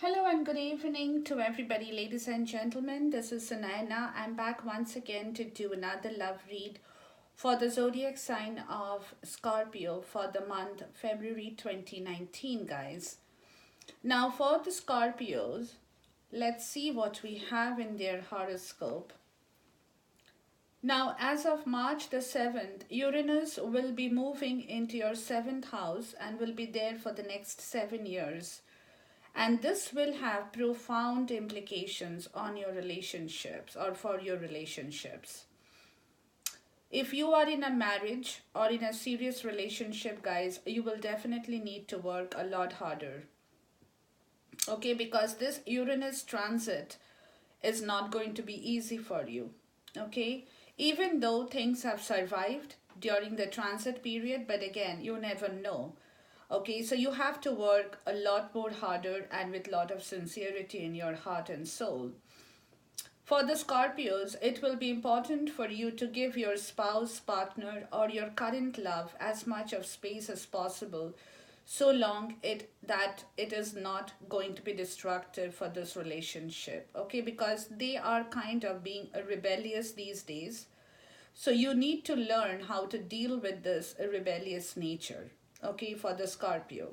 Hello and good evening to everybody, ladies and gentlemen. This is Sunaina. I'm back once again to do another love read for the zodiac sign of Scorpio for the month February 2019, guys. Now, for the Scorpios, let's see what we have in their horoscope. Now, as of March the 7th, Uranus will be moving into your 7th house and will be there for the next 7 years. And this will have profound implications on your relationships or for your relationships. If you are in a marriage or in a serious relationship, guys, you will definitely need to work a lot harder. Okay, because this Uranus transit is not going to be easy for you. Okay, even though things have survived during the transit period, but again, you never know. Okay, so you have to work a lot more harder and with a lot of sincerity in your heart and soul. For the Scorpios, it will be important for you to give your spouse, partner, or your current love as much of space as possible, so long that it is not going to be destructive for this relationship. Okay, because they are kind of being rebellious these days. So you need to learn how to deal with this rebellious nature, okay, for the Scorpio.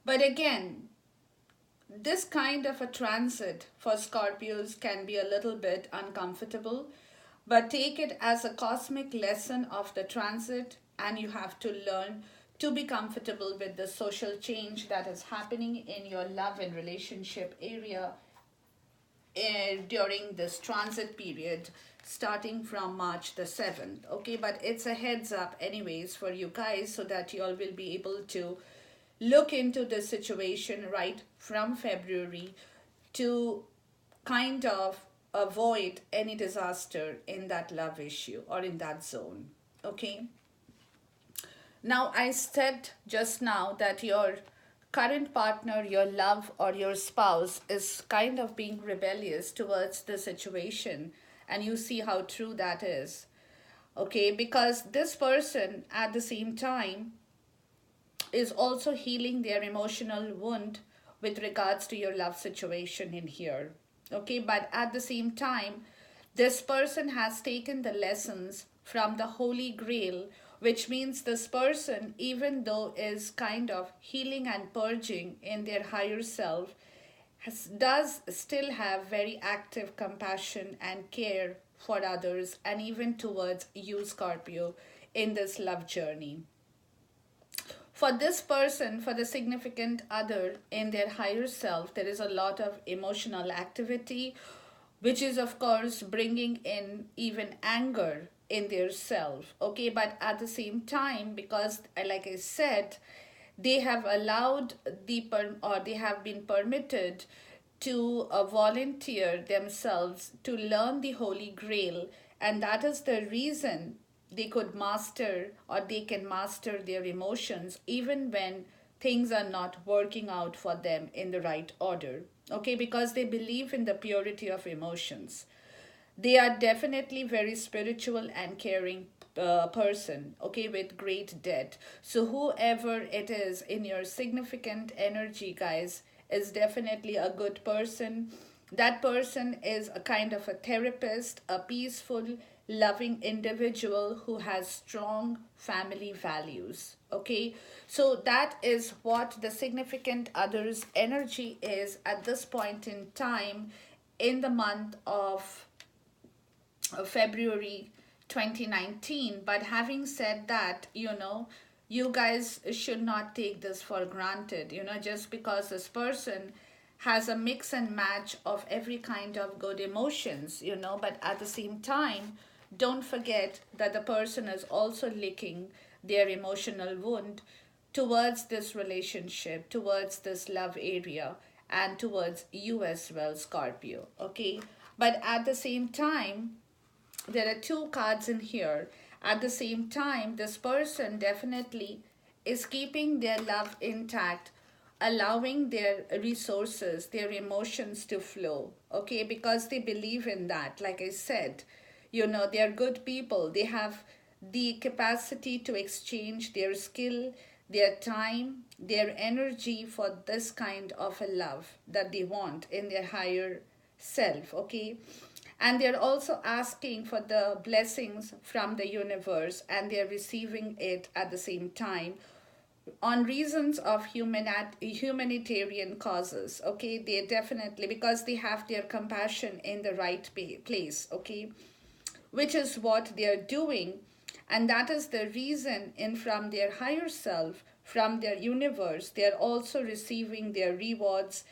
But again, this kind of a transit for Scorpios can be a little bit uncomfortable, but take it as a cosmic lesson of the transit, and you have to learn to be comfortable with the social change that is happening in your love and relationship area during this transit period starting from March the 7th. Okay, but it's a heads up anyways for you guys so that you all will be able to look into the situation right from February to kind of avoid any disaster in that love issue or in that zone. Okay, now I said just now that your current partner, your love, or your spouse is kind of being rebellious towards the situation, and you see how true that is. Okay, because this person at the same time is also healing their emotional wound with regards to your love situation in here. Okay, but at the same time, this person has taken the lessons from the Holy Grail, which means this person, even though is kind of healing and purging in their higher self, does still have very active compassion and care for others and even towards you, Scorpio, in this love journey. For this person, for the significant other in their higher self, there is a lot of emotional activity, which is, of course, bringing in even anger in their self. Okay, but at the same time, because, like I said, they have allowed or they have been permitted to volunteer themselves to learn the Holy Grail, and that is the reason they could master or they can master their emotions even when things are not working out for them in the right order. Okay, because they believe in the purity of emotions. They are definitely very spiritual and caring person, okay, with great depth. So whoever it is in your significant energy, guys, is definitely a good person. That person is a kind of a therapist, a peaceful, loving individual who has strong family values. Okay, so that is what the significant other's energy is at this point in time in the month of February 2019. But having said that, you guys should not take this for granted. Just because this person has a mix and match of every kind of good emotions, but at the same time, don't forget that the person is also licking their emotional wound towards this relationship, towards this love area, and towards you as well, Scorpio. Okay, but at the same time, there are two cards in here. At the same time, this person definitely is keeping their love intact, allowing their resources, their emotions to flow, okay, because they believe in that. Like I said, they are good people. They have the capacity to exchange their skill, their time, their energy for this kind of a love that they want in their higher self, okay? And they're also asking for the blessings from the universe, and they're receiving it at the same time on reasons of humanitarian causes, okay? They definitely, because they have their compassion in the right place, okay, which is what they are doing. And that is the reason, in from their higher self, from their universe, they are also receiving their rewards,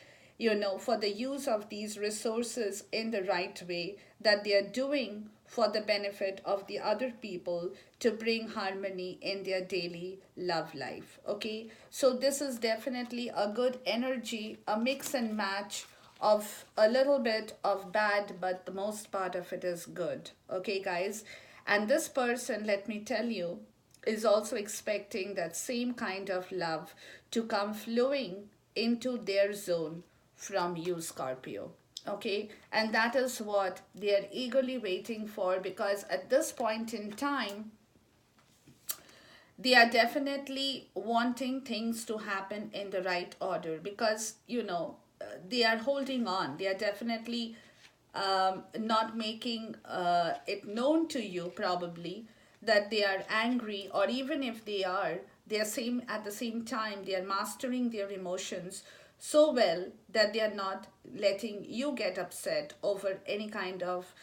for the use of these resources in the right way, that they are doing for the benefit of the other people, to bring harmony in their daily love life, okay? So this is definitely a good energy, a mix and match of a little bit of bad, but the most part of it is good, okay, guys? And this person, let me tell you, is also expecting that same kind of love to come flowing into their zone from you, Scorpio. Okay, and that is what they are eagerly waiting for, because at this point in time, they are definitely wanting things to happen in the right order, because they are holding on. They are definitely not making it known to you, probably, that they are angry, or even if they are same at the same time, they are mastering their emotions so well that they are not letting you get upset over any kind of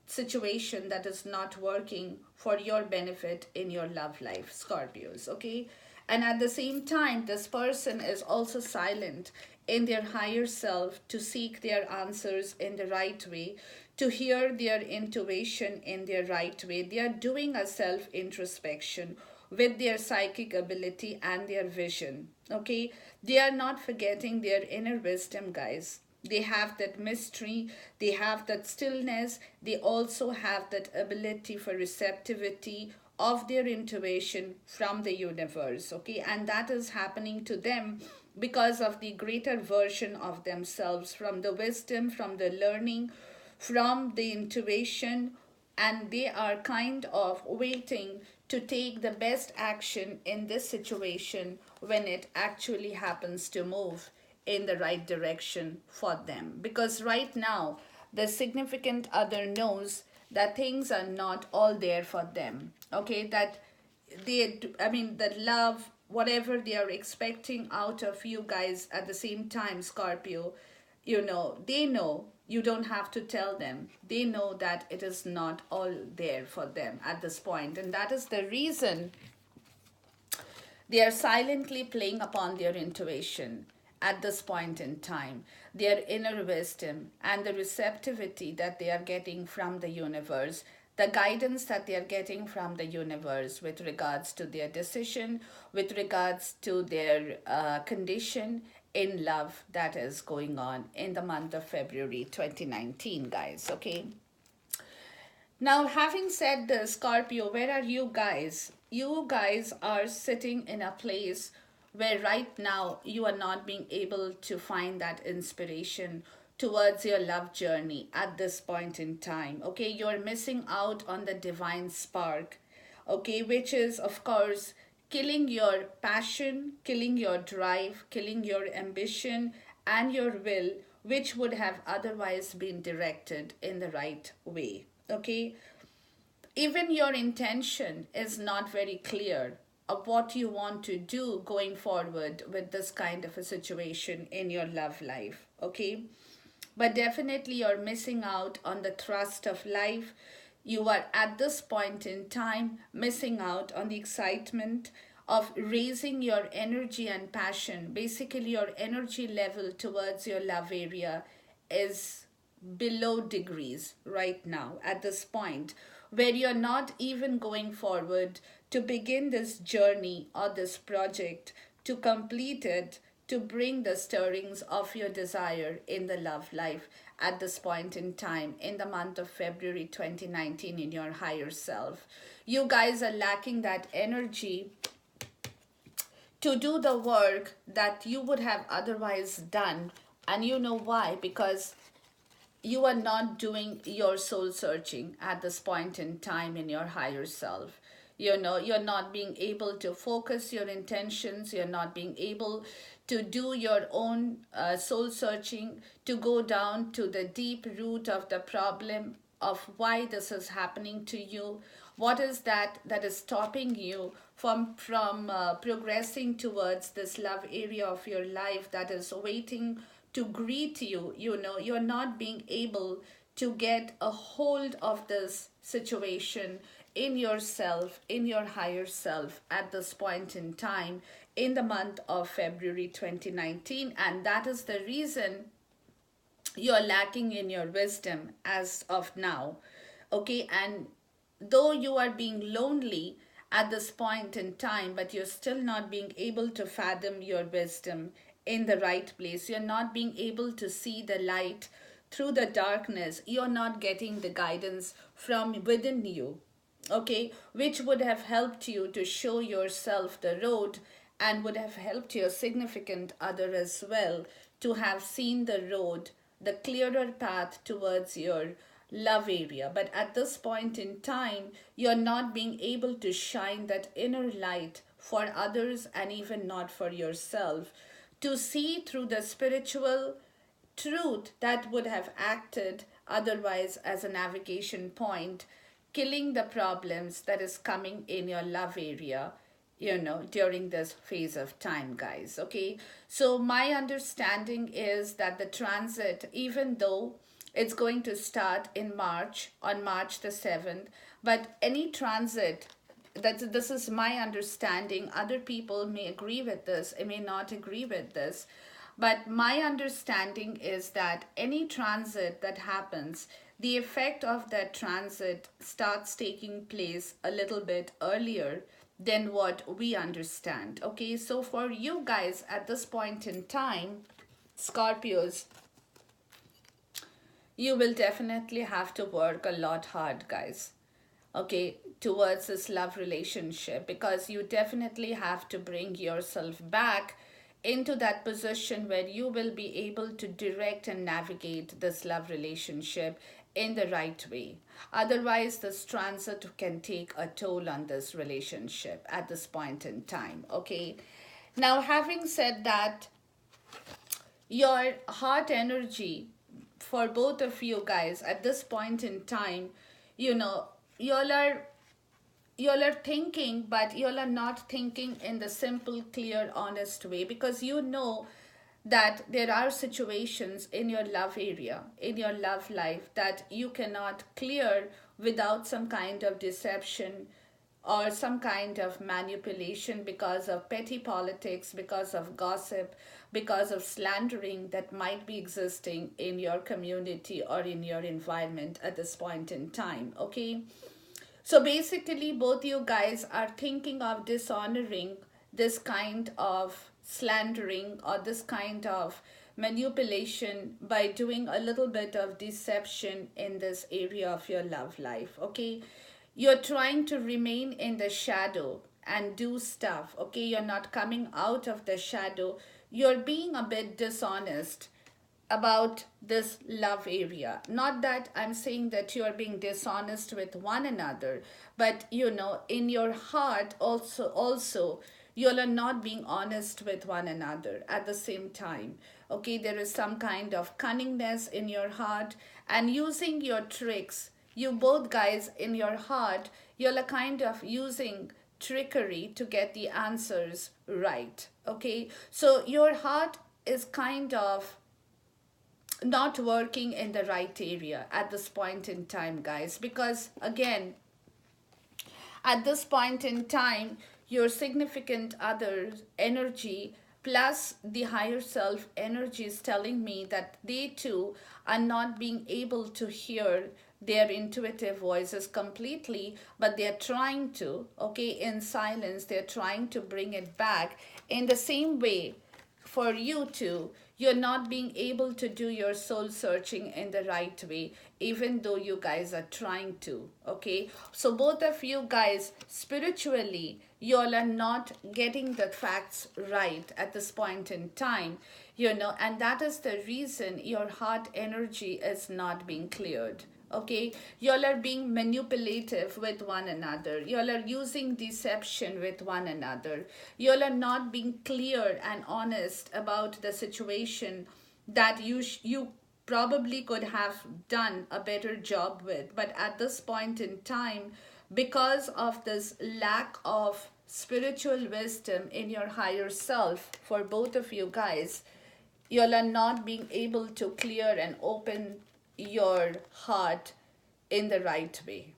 situation that is not working for your benefit in your love life, Scorpios, okay? And at the same time, this person is also silent in their higher self to seek their answers in the right way, to hear their intuition in their right way. They are doing a self introspection with their psychic ability and their vision, okay? They are not forgetting their inner wisdom, guys. They have that mystery, they have that stillness, they also have that ability for receptivity of their intuition from the universe, okay? And that is happening to them because of the greater version of themselves, from the wisdom, from the learning, from the intuition, and they are kind of waiting to take the best action in this situation when it actually happens to move in the right direction for them. Because right now, the significant other knows that things are not all there for them, okay? That the love, whatever they are expecting out of you guys, at the same time, Scorpio, they know, you don't have to tell them. They know that it is not all there for them at this point. And that is the reason they are silently playing upon their intuition at this point in time, their inner wisdom and the receptivity that they are getting from the universe, the guidance that they are getting from the universe with regards to their decision, with regards to their condition in love that is going on in the month of February 2019, guys, okay? Now, having said this, Scorpio, where are you guys? You guys are sitting in a place where right now you are not being able to find that inspiration towards your love journey at this point in time. Okay, you're missing out on the divine spark, okay, which is, of course, killing your passion, killing your drive, killing your ambition and your will, which would have otherwise been directed in the right way, okay? Even your intention is not very clear of what you want to do going forward with this kind of a situation in your love life, okay? But definitely you're missing out on the thrust of life. You are at this point in time missing out on the excitement of raising your energy and passion. Basically, your energy level towards your love area is below degrees right now at this point, where you're not even going forward to begin this journey or this project, to complete it, to bring the stirrings of your desire in the love life at this point in time in the month of February 2019 in your higher self. You guys are lacking that energy to do the work that you would have otherwise done. And you know why? Because you are not doing your soul searching at this point in time in your higher self. You're not being able to focus your intentions, you're not being able to do your own soul searching, to go down to the deep root of the problem of why this is happening to you. What is that is stopping you from progressing towards this love area of your life that is waiting to greet you? You're not being able to get a hold of this situation in yourself, in your higher self at this point in time in the month of February 2019. And that is the reason you're lacking in your wisdom as of now. Okay, and though you are being lonely at this point in time, but you're still not being able to fathom your wisdom in the right place. You're not being able to see the light through the darkness. You're not getting the guidance from within you, okay, which would have helped you to show yourself the road and would have helped your significant other as well to have seen the road, the clearer path towards your love area. But at this point in time, you're not being able to shine that inner light for others and even not for yourself, to see through the spiritual truth that would have acted otherwise as a navigation point, killing the problems that is coming in your love area, during this phase of time, guys. Okay, so my understanding is that the transit, even though it's going to start in March, on March the 7th, but any transit, that this is my understanding, other people may agree with this, I may not agree with this, but my understanding is that any transit that happens, the effect of that transit starts taking place a little bit earlier than what we understand. Okay, so for you guys at this point in time, Scorpios, you will definitely have to work a lot hard, guys, okay, towards this love relationship, because you definitely have to bring yourself back into that position where you will be able to direct and navigate this love relationship in the right way. Otherwise, this transit can take a toll on this relationship at this point in time. Okay, now having said that, your heart energy for both of you guys at this point in time, you know, y'all are y'all are thinking, but y'all are not thinking in the simple, clear, honest way, because you know that there are situations in your love area, in your love life, that you cannot clear without some kind of deception or some kind of manipulation, because of petty politics, because of gossip, because of slandering that might be existing in your community or in your environment at this point in time. Okay, so basically, both you guys are thinking of dishonoring this kind of slandering or this kind of manipulation by doing a little bit of deception in this area of your love life. Okay, you're trying to remain in the shadow and do stuff. Okay, you're not coming out of the shadow. You're being a bit dishonest about this love area. Not that I'm saying that you are being dishonest with one another, but in your heart also you are not being honest with one another at the same time. Okay, there is some kind of cunningness in your heart and using your tricks. You both guys in your heart, you're kind of using trickery to get the answers right. Okay, so your heart is kind of not working in the right area at this point in time, guys, because again, at this point in time, your significant other's energy plus the higher self energy is telling me that they too are not being able to hear their intuitive voices completely, but they're trying to, okay, in silence, they're trying to bring it back. In the same way, for you too, you're not being able to do your soul searching in the right way, even though you guys are trying to. Okay, so both of you guys spiritually, you all are not getting the facts right at this point in time, and that is the reason your heart energy is not being cleared. Okay, y'all are being manipulative with one another. Y'all are using deception with one another. Y'all are not being clear and honest about the situation that you probably could have done a better job with. But at this point in time, because of this lack of spiritual wisdom in your higher self for both of you guys, you'll are not being able to clear and open your heart in the right way.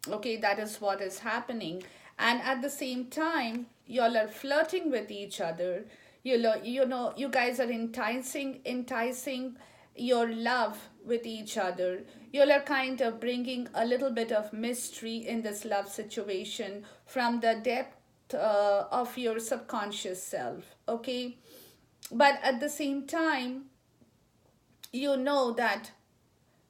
Okay, that is what is happening. And at the same time, y'all are flirting with each other. You guys are enticing your love with each other. Y'all are kind of bringing a little bit of mystery in this love situation from the depth of your subconscious self. Okay, but at the same time, you know that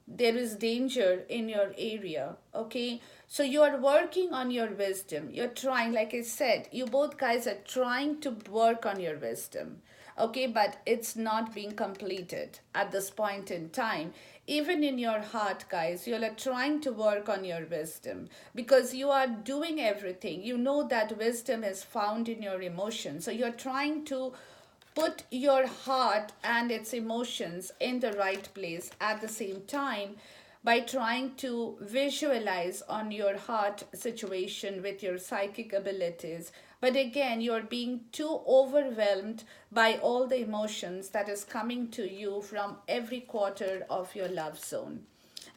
there is danger in your area. Okay, so you are working on your wisdom. You're trying, like I said, you both guys are trying to work on your wisdom. Okay, but it's not being completed at this point in time. Even in your heart, guys, you're trying to work on your wisdom because you are doing everything. You know that wisdom is found in your emotions, so you're trying to put your heart and its emotions in the right place at the same time by trying to visualize on your heart situation with your psychic abilities. But again, you're being too overwhelmed by all the emotions that is coming to you from every quarter of your love zone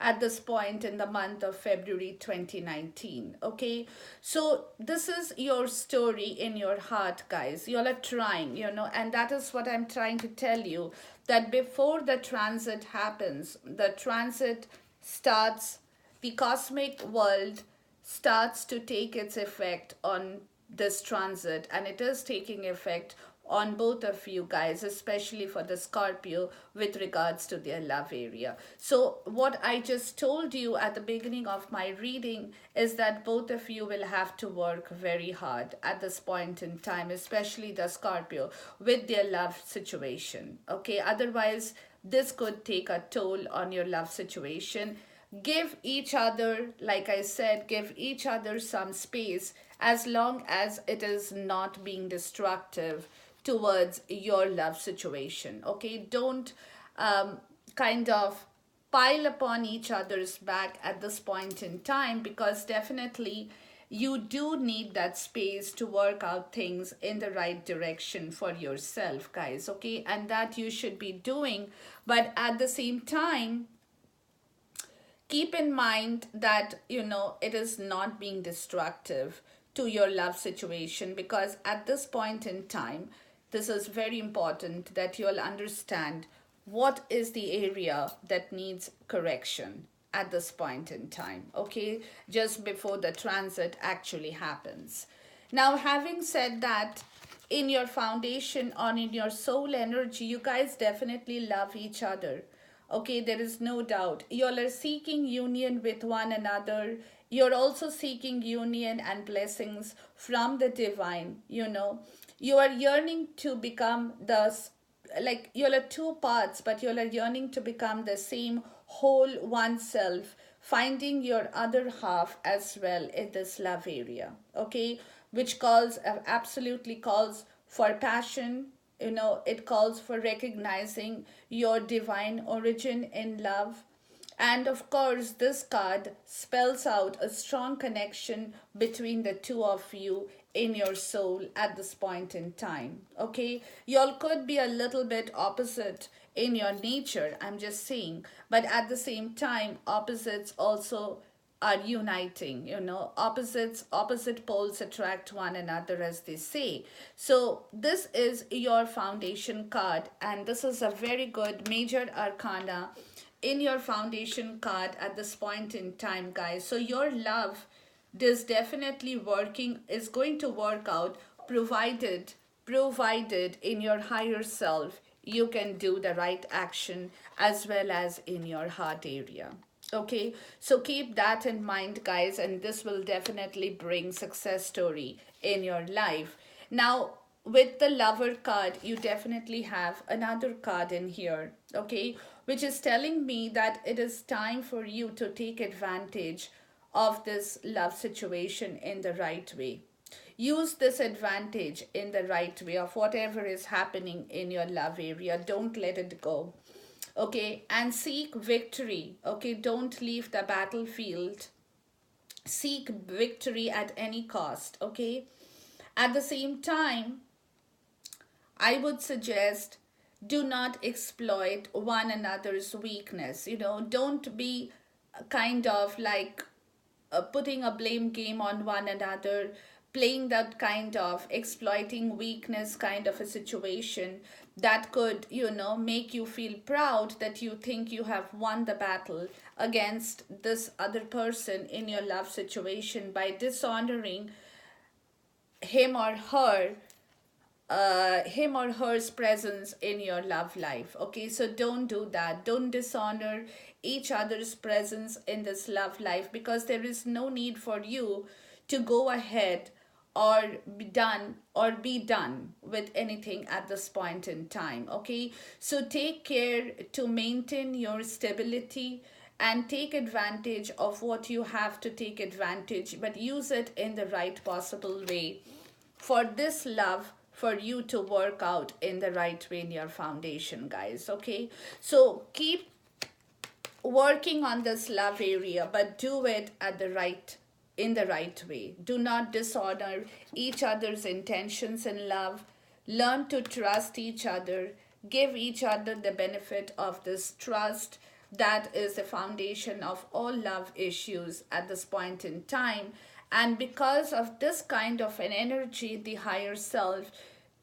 at this point in the month of February 2019. Okay, so this is your story in your heart, guys. You all are trying, and that is what I'm trying to tell you, that before the transit happens, the transit starts, the cosmic world starts to take its effect on this transit, and it is taking effect on both of you guys, especially for the Scorpio with regards to their love area. So what I just told you at the beginning of my reading is that both of you will have to work very hard at this point in time, especially the Scorpio with their love situation. Okay, otherwise this could take a toll on your love situation. Give each other, like I said, give each other some space as long as it is not being destructive towards your love situation. Okay, don't kind of pile upon each other's back at this point in time, because definitely you do need that space to work out things in the right direction for yourself, guys. Okay, and that you should be doing, but at the same time, keep in mind that it is not being destructive to your love situation, because at this point in time, this is very important that you'll understand what is the area that needs correction at this point in time. Okay, just before the transit actually happens. Now, having said that, in your foundation or in your soul energy, you guys definitely love each other. Okay, there is no doubt. You're seeking union with one another. You're also seeking union and blessings from the divine. You are yearning to become like you're two parts, but you're yearning to become the same whole oneself, finding your other half as well in this love area. Okay, which absolutely calls for passion. It calls for recognizing your divine origin in love. And of course, this card spells out a strong connection between the two of you in your soul at this point in time. Okay, y'all could be a little bit opposite in your nature, I'm just saying, but at the same time, opposites also are uniting. Opposite poles attract one another, as they say. So this is your foundation card, and this is a very good major arcana in your foundation card at this point in time, guys. So your love is definitely is going to work out, provided in your higher self you can do the right action as well as in your heart area. Okay, so keep that in mind, guys, and this will definitely bring success story in your life. Now, with the lover card, you definitely have another card in here, okay, which is telling me that it is time for you to take advantage of this love situation in the right way. Use this advantage in the right way of whatever is happening in your love area. Don't let it go, okay, and seek victory, okay. Don't leave the battlefield. Seek victory at any cost, okay. At the same time, I would suggest, do not exploit one another's weakness. Don't be kind of like putting a blame game on one another, playing that kind of exploiting weakness kind of a situation that could, make you feel proud that you think you have won the battle against this other person in your love situation by dishonoring him or her him or her's presence in your love life, okay. So don't do that. Don't dishonor each other's presence in this love life, because there is no need for you to go ahead or be done with anything at this point in time, okay. So take care to maintain your stability and take advantage of what you have to take advantage, but use it in the right possible way for this love, for you to work out in the right way in your foundation, guys, okay. So keep working on this love area, but do it in the right way. Do not dishonor each other's intentions in love. Learn to trust each other. Give each other the benefit of this trust. That is the foundation of all love issues at this point in time. And because of this kind of an energy, the higher self,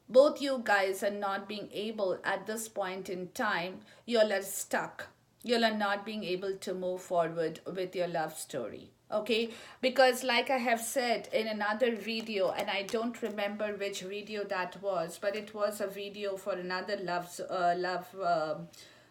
both you guys are not being able at this point in time, you all are stuck. You are not being able to move forward with your love story, okay. Because like I have said in another video, and I don't remember which video that was, but it was a video for another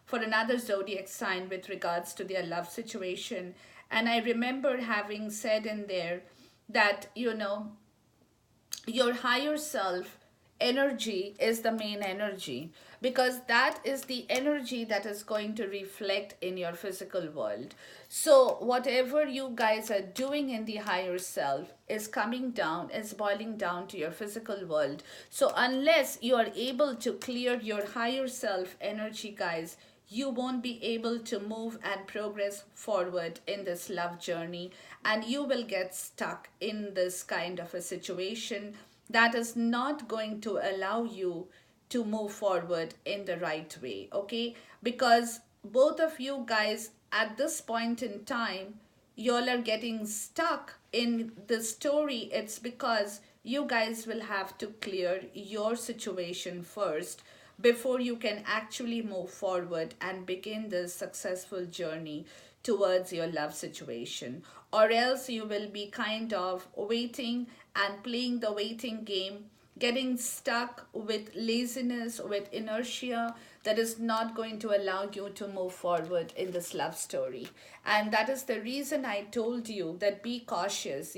for another zodiac sign with regards to their love situation. And I remember having said in there that, your higher self energy is the main energy, because that is the energy that is going to reflect in your physical world. So whatever you guys are doing in the higher self is coming down, is boiling down to your physical world. So unless you are able to clear your higher self energy, guys, you won't be able to move and progress forward in this love journey, and you will get stuck in this kind of a situation that is not going to allow you to move forward in the right way, okay. Because both of you guys at this point in time, y'all are getting stuck in the story. It's because you guys will have to clear your situation first before you can actually move forward and begin this successful journey towards your love situation. Or else you will be kind of waiting and playing the waiting game, getting stuck with laziness, with inertia that is not going to allow you to move forward in this love story. And that is the reason I told you that be cautious,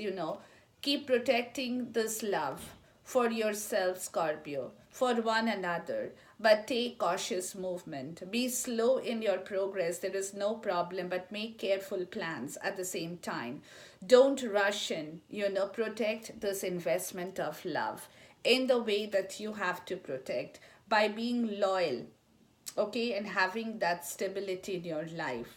keep protecting this love for yourself, Scorpio, for one another, but take cautious movement. Be slow in your progress, there is no problem, but make careful plans at the same time. Don't rush in, protect this investment of love in the way that you have to protect, by being loyal, okay, and having that stability in your life.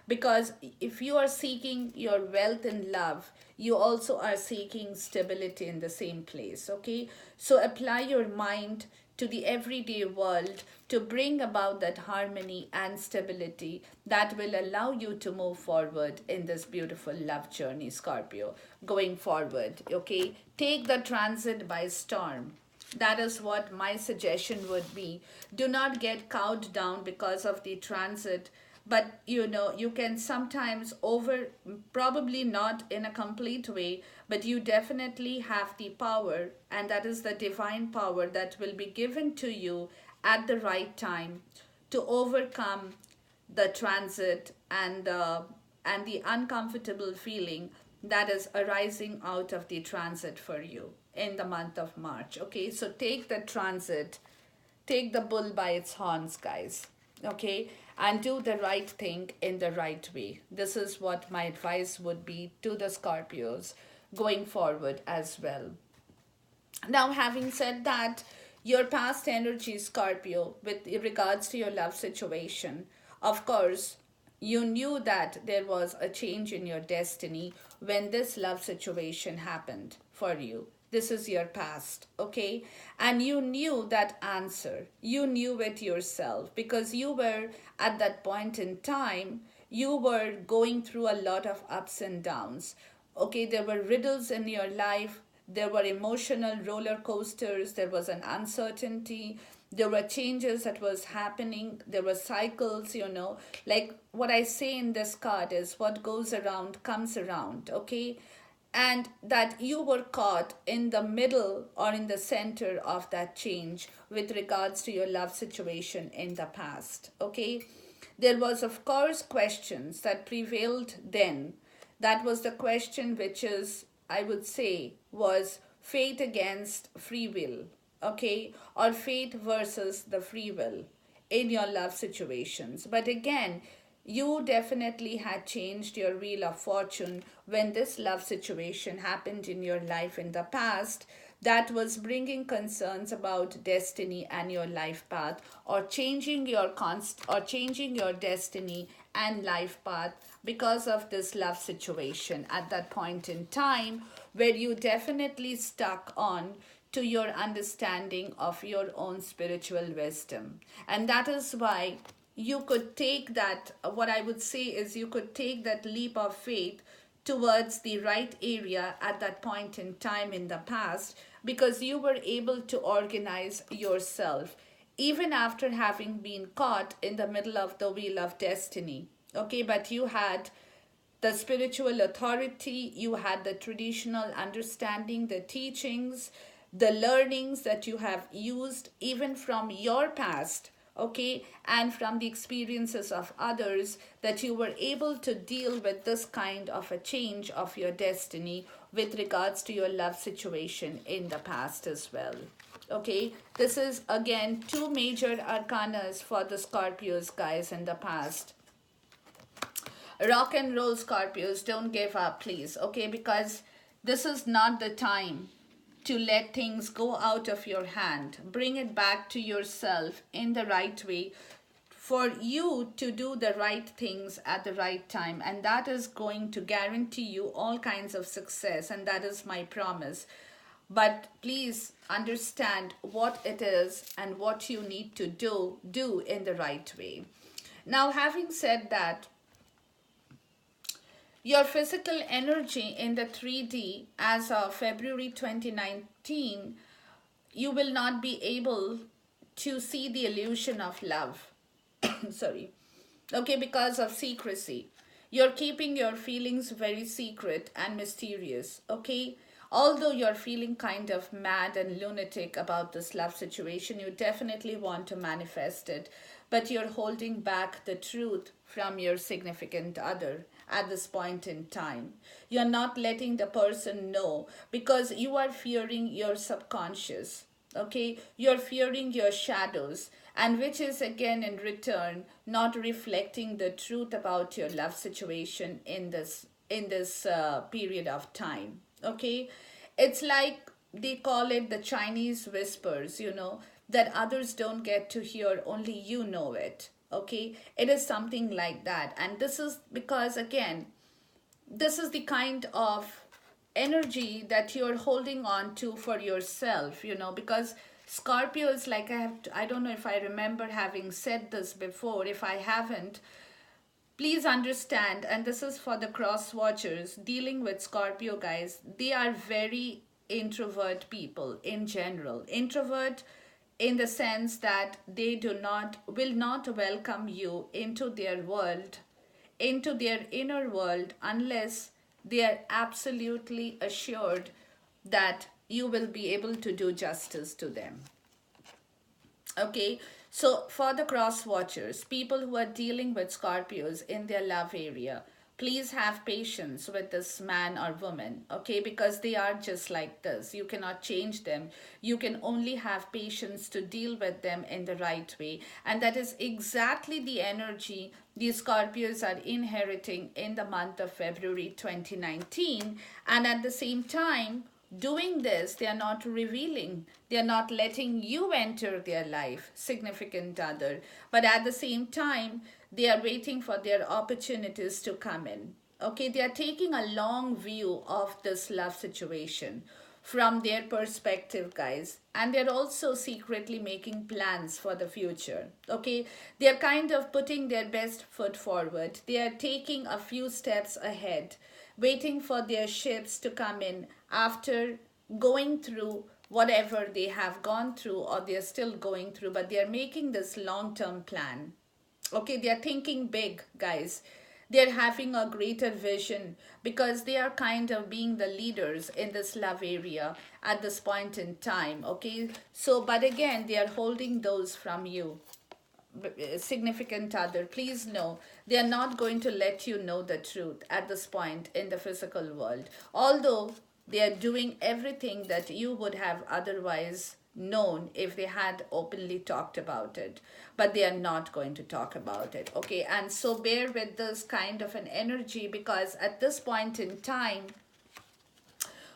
Because if you are seeking your wealth and love, you also are seeking stability in the same place, okay. So apply your mind to the everyday world to bring about that harmony and stability that will allow you to move forward in this beautiful love journey, Scorpio, going forward, okay. Take the transit by storm. That is what my suggestion would be. Do not get cowed down because of the transit, but you can sometimes probably not in a complete way, but you definitely have the power, and that is the divine power that will be given to you at the right time to overcome the transit and the uncomfortable feeling that is arising out of the transit for you in the month of March. Okay, so take the transit, take the bull by its horns, guys. Okay, and do the right thing in the right way. This is what my advice would be to the Scorpios going forward as well. Now, having said that, your past energy, Scorpio, with regards to your love situation, of course, you knew that there was a change in your destiny when this love situation happened for you. This is your past, okay? And you knew that answer. You knew it yourself because you were at that point in time, you were going through a lot of ups and downs. Okay, there were riddles in your life, there were emotional roller coasters, there was an uncertainty, there were changes that was happening, there were cycles, like what I say in this card is what goes around comes around, okay? And that you were caught in the middle or in the center of that change with regards to your love situation in the past, okay? There was, of course, questions that prevailed then. That was the question which is, I would say, was fate against free will, okay? Or fate versus the free will in your love situations. But again, you definitely had changed your wheel of fortune when this love situation happened in your life in the past that was bringing concerns about destiny and your life path, or changing your or changing your destiny and life path because of this love situation at that point in time, where you definitely stuck on to your understanding of your own spiritual wisdom. And that is why you could take that, what I would say is you could take that leap of faith towards the right area at that point in time in the past, because you were able to organize yourself even after having been caught in the middle of the wheel of destiny. Okay, but you had the spiritual authority, you had the traditional understanding, the teachings, the learnings that you have used even from your past, okay, and from the experiences of others, that you were able to deal with this kind of a change of your destiny with regards to your love situation in the past as well. Okay, this is again two major arcanas for the Scorpios, guys, in the past. Rock and roll, Scorpios, don't give up, please, okay? Because this is not the time to let things go out of your hand. Bring it back to yourself in the right way for you to do the right things at the right time. And that is going to guarantee you all kinds of success. And that is my promise. But please understand what it is and what you need to do in the right way. Now, having said that, your physical energy in the 3D as of February 2019, you will not be able to see the illusion of love. Sorry. Okay, because of secrecy. You're keeping your feelings very secret and mysterious, okay? Although you're feeling kind of mad and lunatic about this love situation, you definitely want to manifest it, but you're holding back the truth from your significant other at this point in time. You're not letting the person know because you are fearing your subconscious, okay? You're fearing your shadows, and which is again in return not reflecting the truth about your love situation in this period of time, okay? It's like they call it the Chinese whispers, that others don't get to hear, only you know it, okay? It is something like that. And this is because, again, this is the kind of energy that you're holding on to for yourself, because Scorpio is like, I don't know if I remember having said this before. If I haven't, please understand, and this is for the cross watchers dealing with Scorpio, guys, they are very introvert people in general. Introvert in the sense that they will not welcome you into their world, into their inner world, unless they are absolutely assured that you will be able to do justice to them. Okay, so for the cross watchers, people who are dealing with Scorpios in their love area, Please have patience with this man or woman, okay? Because they are just like this. You cannot change them. You can only have patience to deal with them in the right way. And that is exactly the energy these Scorpios are inheriting in the month of February 2019. And at the same time, doing this, they are not revealing, they are not letting you enter their life, significant other, but at the same time they are waiting for their opportunities to come in. Okay, they are taking a long view of this love situation from their perspective, guys, and they're also secretly making plans for the future. Okay, they're kind of putting their best foot forward, they are taking a few steps ahead, waiting for their ships to come in after going through whatever they have gone through or they're still going through, but they're making this long term plan. Okay, they're thinking big, guys. They're having a greater vision because they are kind of being the leaders in this love area at this point in time. Okay, so but again, they are holding those from you, significant other. Please know they are not going to let you know the truth at this point in the physical world, although they are doing everything that you would have otherwise known if they had openly talked about it, but they are not going to talk about it. Okay, and so bear with this kind of an energy, because at this point in time,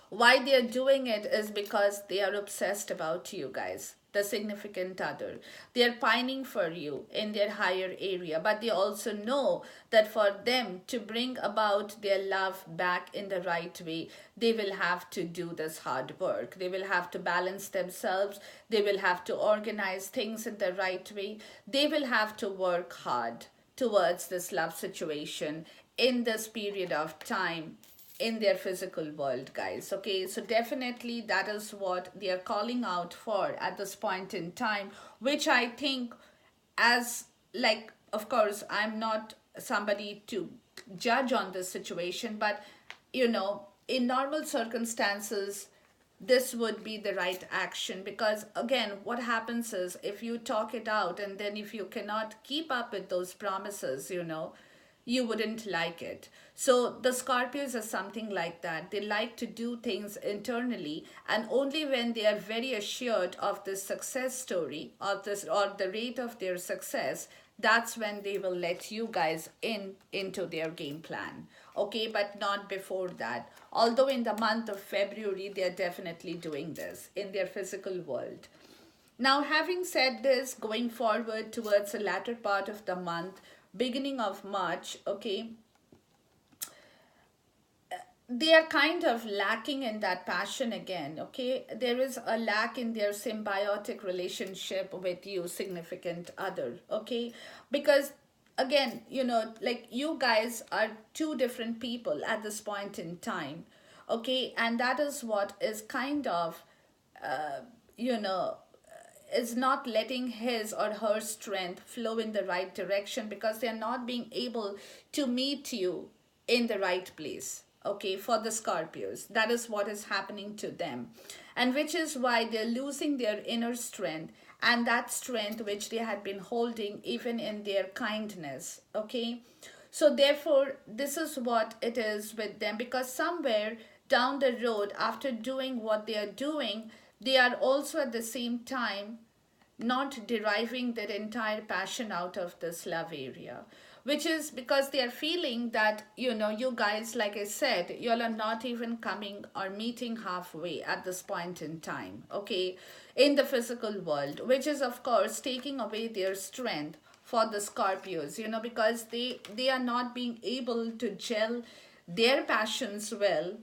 why they are doing it is because they are obsessed about you, guys, the significant other. They are pining for you in their higher area, but they also know that for them to bring about their love back in the right way, they will have to do this hard work. They will have to balance themselves. They will have to organize things in the right way. They will have to work hard towards this love situation in this period of time in their physical world, guys. Okay, so definitely that is what they are calling out for at this point in time, which I think, as like, of course I'm not somebody to judge on this situation, but in normal circumstances this would be the right action, because again, what happens is if you talk it out and then if you cannot keep up with those promises, you wouldn't like it. So the Scorpios are something like that. They like to do things internally, and only when they are very assured of the success story of this or the rate of their success, that's when they will let you guys into their game plan. Okay, but not before that. Although in the month of February, they are definitely doing this in their physical world. Now, having said this, going forward towards the latter part of the month, beginning of March, okay, they are kind of lacking in that passion again. Okay, there is a lack in their symbiotic relationship with you, significant other. Okay, because again, like you guys are two different people at this point in time. Okay, and that is what is kind of you know is not letting his or her strength flow in the right direction, because they're not being able to meet you in the right place. Okay, for the Scorpios, that is what is happening to them, and which is why they're losing their inner strength, and that strength which they had been holding even in their kindness. Okay, so therefore this is what it is with them, because somewhere down the road, after doing what they are doing, they are also at the same time not deriving their entire passion out of this love area, which is because they are feeling that, you guys, like I said, you all are not even coming or meeting halfway at this point in time, okay, in the physical world, which is of course taking away their strength for the Scorpios, because they are not being able to gel their passions well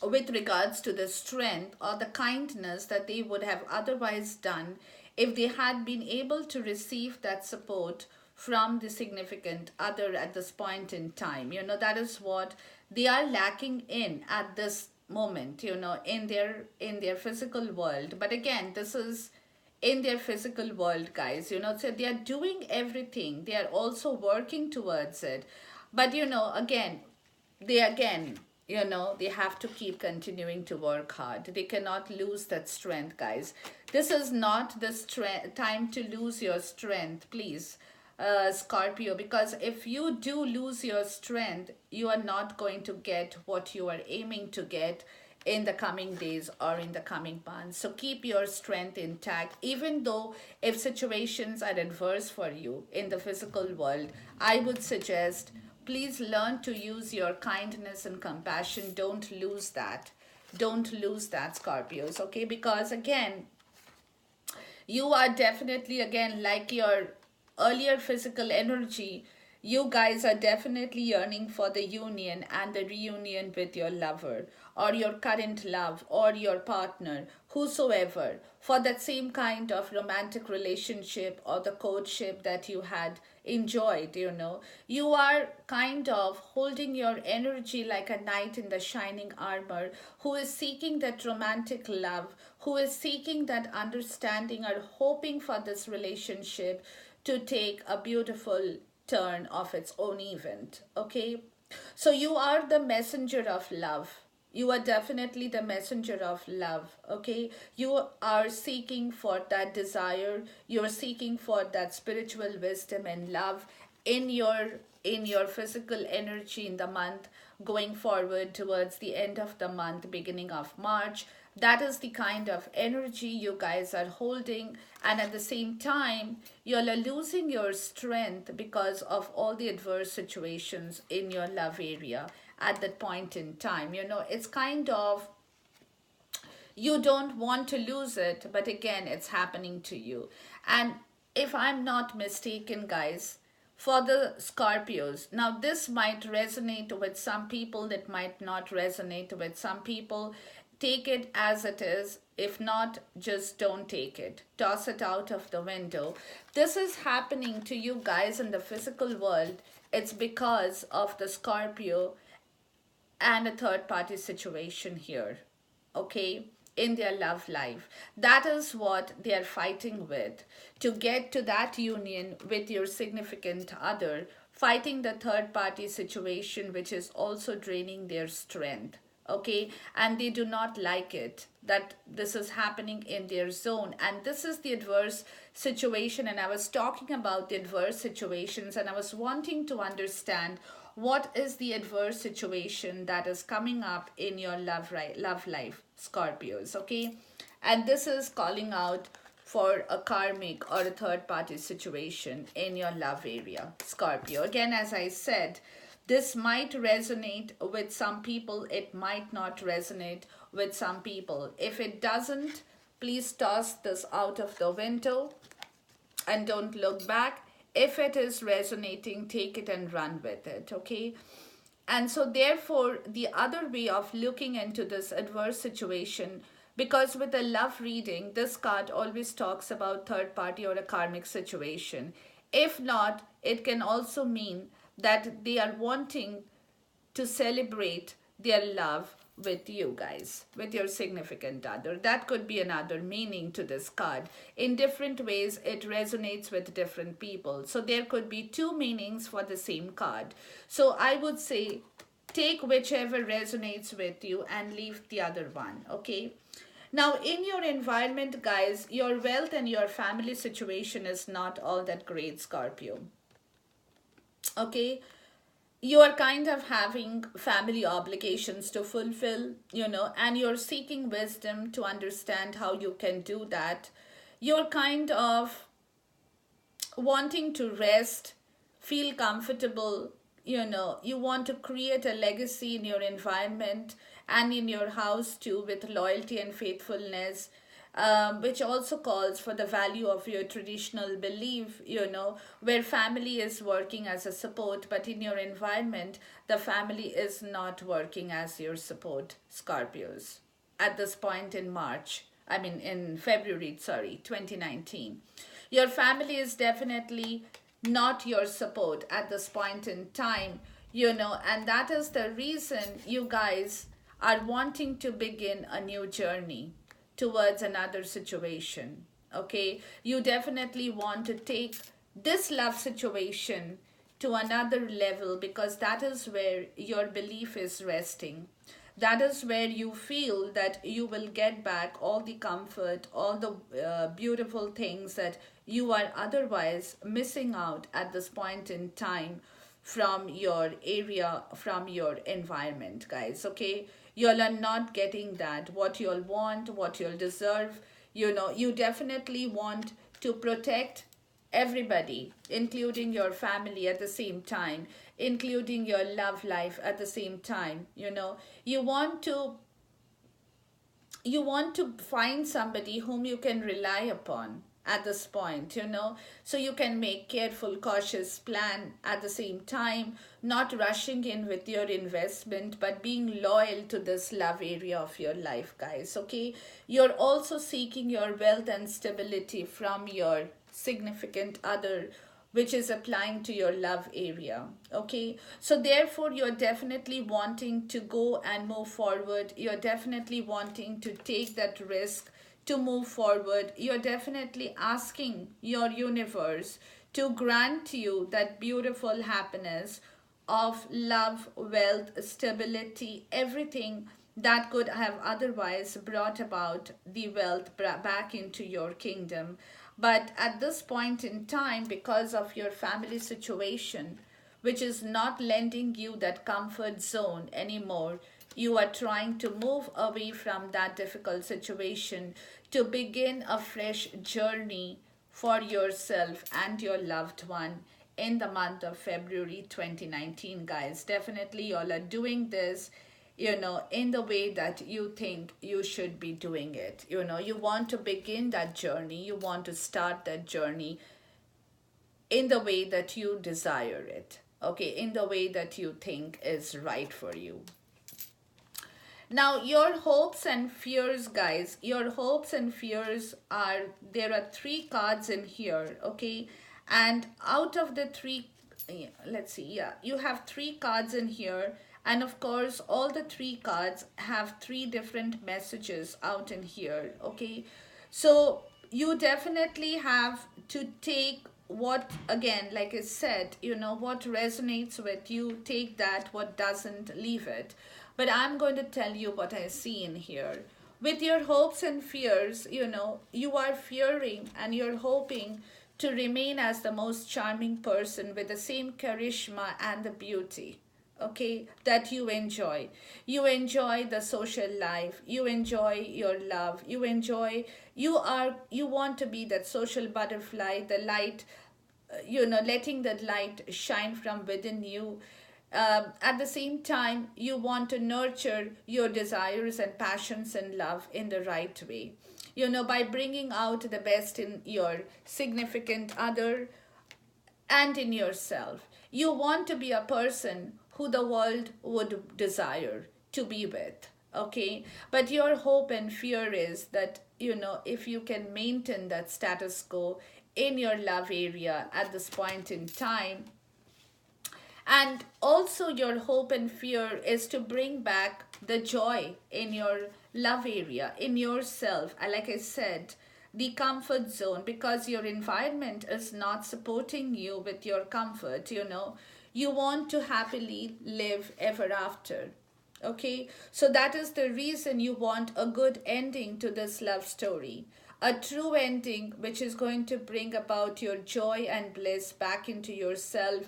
with regards to the strength or the kindness that they would have otherwise done if they had been able to receive that support from the significant other at this point in time. That is what they are lacking in at this moment, in their physical world. But again, this is in their physical world, guys, so they are doing everything, they are also working towards it, but again, they have to keep continuing to work hard. They cannot lose that strength, guys. This is not the time to lose your strength, please. Scorpio, because if you do lose your strength, you are not going to get what you are aiming to get in the coming days or in the coming months. So keep your strength intact, even though if situations are adverse for you in the physical world. I would suggest please learn to use your kindness and compassion. Don't lose that. Don't lose that, Scorpios, okay? Because again, you are definitely, again, like your earlier physical energy, you guys are definitely yearning for the union and the reunion with your lover or your current love or your partner, whosoever, for that same kind of romantic relationship or the courtship that you had enjoyed. You are kind of holding your energy like a knight in the shining armor who is seeking that romantic love, who is seeking that understanding or hoping for this relationship to take a beautiful turn of its own event. Okay, so you are the messenger of love. You are definitely the messenger of love. Okay, you are seeking for that desire, you're seeking for that spiritual wisdom and love in your physical energy in the month going forward towards the end of the month, beginning of March. That is the kind of energy you guys are holding, and at the same time you're losing your strength because of all the adverse situations in your love area at that point in time. It's kind of, you don't want to lose it, but again, it's happening to you. And if I'm not mistaken, guys, for the Scorpios, now this might resonate with some people, it might not resonate with some people. Take it as it is. If not, just don't take it. Toss it out of the window. This is happening to you guys in the physical world. It's because of the Scorpio and a third party situation here, okay, in their love life. That is what they are fighting with, to get to that union with your significant other, fighting the third party situation, which is also draining their strength. Okay, and they do not like it that this is happening in their zone, and this is the adverse situation. And I was talking about the adverse situations, and I was wanting to understand what is the adverse situation that is coming up in your love life, Scorpios. Okay, and this is calling out for a karmic or a third party situation in your love area, Scorpio. Again, as I said, this might resonate with some people, it might not resonate with some people. If it doesn't, please toss this out of the window and don't look back. If it is resonating, take it and run with it, okay? And so therefore, the other way of looking into this adverse situation, because with a love reading, this card always talks about third party or a karmic situation. If not, it can also mean that they are wanting to celebrate their love with you guys, with your significant other. That could be another meaning to this card. In different ways, it resonates with different people. So there could be two meanings for the same card. So I would say take whichever resonates with you and leave the other one, okay? Now, in your environment, guys, your wealth and your family situation is not all that great, Scorpio. Okay, you are kind of having family obligations to fulfill, and you're seeking wisdom to understand how you can do that. You're kind of wanting to rest, feel comfortable, you want to create a legacy in your environment and in your house too, with loyalty and faithfulness, which also calls for the value of your traditional belief, where family is working as a support, but in your environment, the family is not working as your support, Scorpios, at this point in in February, sorry, 2019. Your family is definitely not your support at this point in time, and that is the reason you guys are wanting to begin a new journey towards another situation. Okay, you definitely want to take this love situation to another level, because that is where your belief is resting. That is where you feel that you will get back all the comfort, all the beautiful things that you are otherwise missing out at this point in time from your area, from your environment, guys. Okay, you'll are not getting that what you'll want, what you'll deserve. You definitely want to protect everybody, including your family at the same time, including your love life at the same time. You want to find somebody whom you can rely upon at this point, so you can make careful, cautious plan at the same time, not rushing in with your investment, but being loyal to this love area of your life, guys. Okay, you're also seeking your wealth and stability from your significant other, which is applying to your love area. Okay, so therefore you're definitely wanting to go and move forward. You're definitely wanting to take that risk to move forward. You're definitely asking your universe to grant you that beautiful happiness of love, wealth, stability, everything that could have otherwise brought about the wealth back into your kingdom. But at this point in time, because of your family situation, which is not lending you that comfort zone anymore, you are trying to move away from that difficult situation to begin a fresh journey for yourself and your loved one in the month of February 2019, guys. Definitely, you all are doing this, in the way that you think you should be doing it. You want to begin that journey, you want to start that journey in the way that you desire it, okay, in the way that you think is right for you. Now, your hopes and fears, guys, your hopes and fears are, there are 3 cards in here, okay? And out of the 3, let's see, yeah, you have 3 cards in here. And of course, all the 3 cards have 3 different messages out in here, okay? So you definitely have to take what, again, like I said, what resonates with you, take that, what doesn't, leave it. But I'm going to tell you what I see in here. With your hopes and fears, you are fearing and you're hoping to remain as the most charming person with the same charisma and the beauty, okay, that you enjoy. You enjoy the social life, you enjoy your love, you want to be that social butterfly, the light, letting that light shine from within you. At the same time, you want to nurture your desires and passions and love in the right way, by bringing out the best in your significant other and in yourself. You want to be a person who the world would desire to be with, okay? But your hope and fear is that, if you can maintain that status quo in your love area at this point in time, and also your hope and fear is to bring back the joy in your love area, in yourself. Like I said, the comfort zone, because your environment is not supporting you with your comfort, You want to happily live ever after. Okay? So that is the reason you want a good ending to this love story. A true ending which is going to bring about your joy and bliss back into yourself.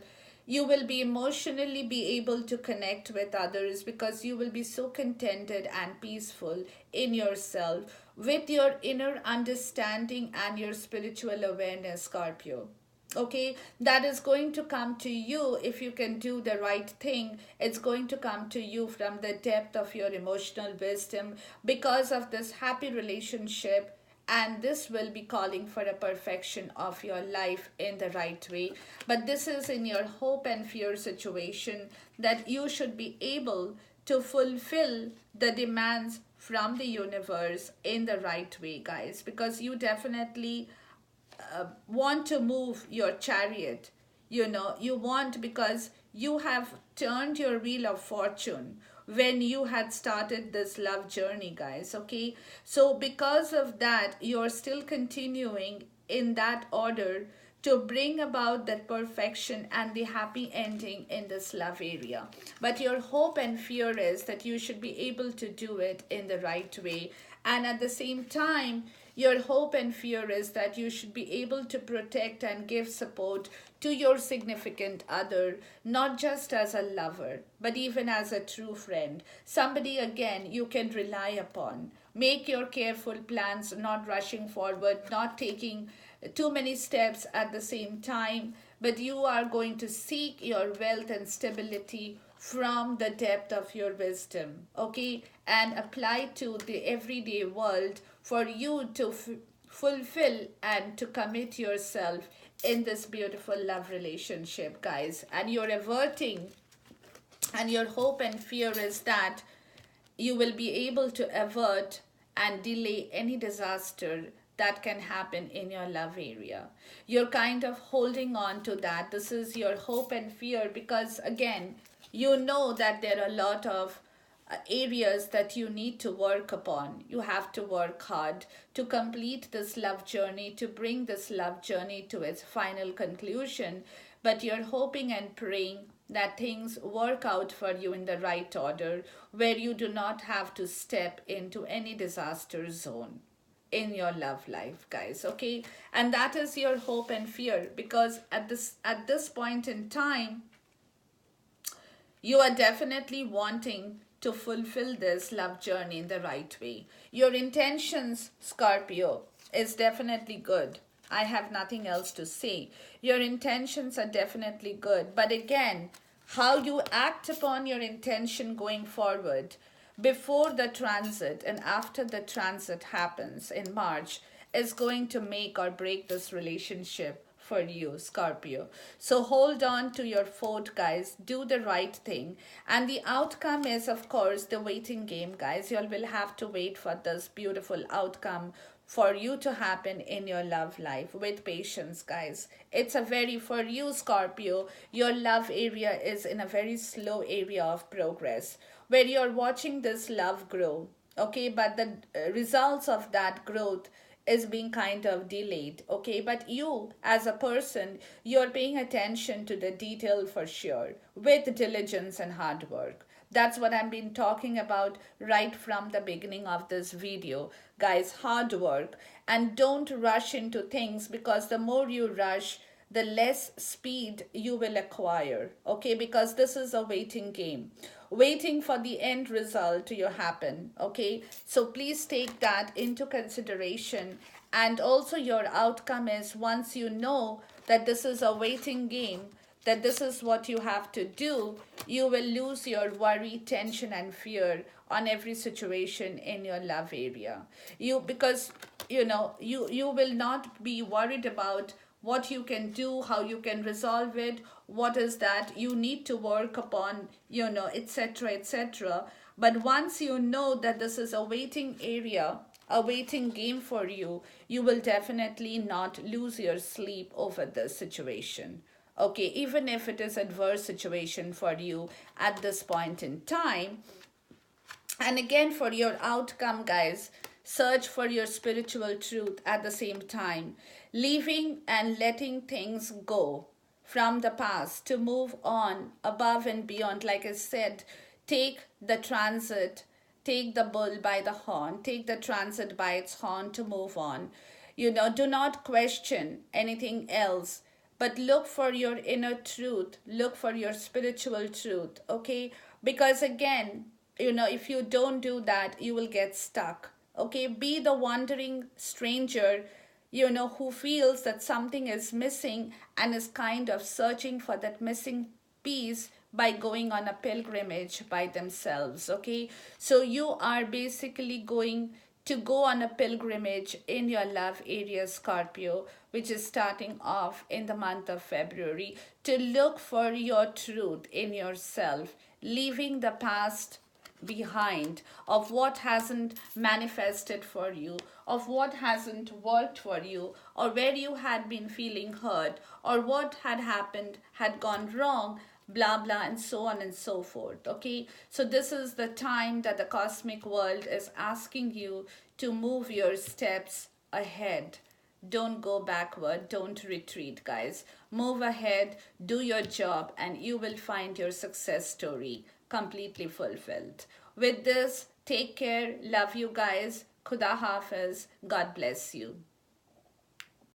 You will be emotionally be able to connect with others because you will be so contented and peaceful in yourself with your inner understanding and your spiritual awareness, Scorpio. Okay, that is going to come to you if you can do the right thing. It's going to come to you from the depth of your emotional wisdom because of this happy relationship, and this will be calling for a perfection of your life in the right way. But this is in your hope and fear situation that you should be able to fulfill the demands from the universe in the right way, guys, because you definitely want to move your chariot. You want, because you have turned your wheel of fortune when you had started this love journey, guys. Okay, so because of that, you're still continuing in that order to bring about that perfection and the happy ending in this love area. But your hope and fear is that you should be able to do it in the right way, and at the same time Your hope and fear is that you should be able to protect and give support to your significant other, not just as a lover, but even as a true friend. Somebody, again, you can rely upon. Make your careful plans, not rushing forward, not taking too many steps at the same time, but you are going to seek your wealth and stability from the depth of your wisdom, okay, and apply to the everyday world for you to fulfill and to commit yourself in this beautiful love relationship, guys. And you're averting, and your hope and fear is that you will be able to avert and delay any disaster that can happen in your love area. You're kind of holding on to that. This is your hope and fear because, again, you know that there are a lot of areas that you need to work upon. You have to work hard to complete this love journey, to bring this love journey to its final conclusion. But you're hoping and praying that things work out for you in the right order, where you do not have to step into any disaster zone in your love life, guys, okay? And that is your hope and fear, because at this point in time, you are definitely wanting to fulfill this love journey in the right way. Your intentions, Scorpio, is definitely good. I have nothing else to say. Your intentions are definitely good. But again, how you act upon your intention going forward before the transit and after the transit happens in March is going to make or break this relationship for you, Scorpio. So hold on to your fort, guys. Do the right thing. And the outcome is, of course, the waiting game, guys. You all will have to wait for this beautiful outcome for you to happen in your love life with patience, guys. It's a very, for you, Scorpio, your love area is in a very slow area of progress where you're watching this love grow, okay? But the results of that growth is being kind of delayed, okay? But you, as a person, you're paying attention to the detail for sure, with diligence and hard work. That's what I've been talking about right from the beginning of this video. Guys, hard work. And don't rush into things, because the more you rush, the less speed you will acquire, okay? Because this is a waiting game, waiting for the end result to happen, okay? So please take that into consideration. And also your outcome is, once you know that this is a waiting game, that this is what you have to do, you will lose your worry, tension, and fear on every situation in your love area. Because you will not be worried about what you can do, how you can resolve it, what is that you need to work upon, etc., etc. But once you know that this is a waiting area, a waiting game for you, you will definitely not lose your sleep over this situation. Okay, even if it is adverse situation for you at this point in time. And again, for your outcome, guys, search for your spiritual truth at the same time. Leaving and letting things go from the past to move on above and beyond. Like I said, take the transit, take the bull by the horn, take the transit by its horn to move on. Do not question anything else, but look for your inner truth, look for your spiritual truth, okay? Because again, if you don't do that, you will get stuck, okay? Be the wandering stranger, who feels that something is missing and is kind of searching for that missing piece by going on a pilgrimage by themselves, okay? So you are basically going to go on a pilgrimage in your love area, Scorpio, which is starting off in the month of February, to look for your truth in yourself, leaving the past behind of what hasn't manifested for you, of what hasn't worked for you, or where you had been feeling hurt, or what had happened had gone wrong, blah blah, and so on and so forth, okay? So this is the time that the cosmic world is asking you to move your steps ahead. Don't go backward, don't retreat, guys. Move ahead, do your job, and you will find your success story completely fulfilled. With this, take care, love you guys. Khuda Hafiz. God bless you.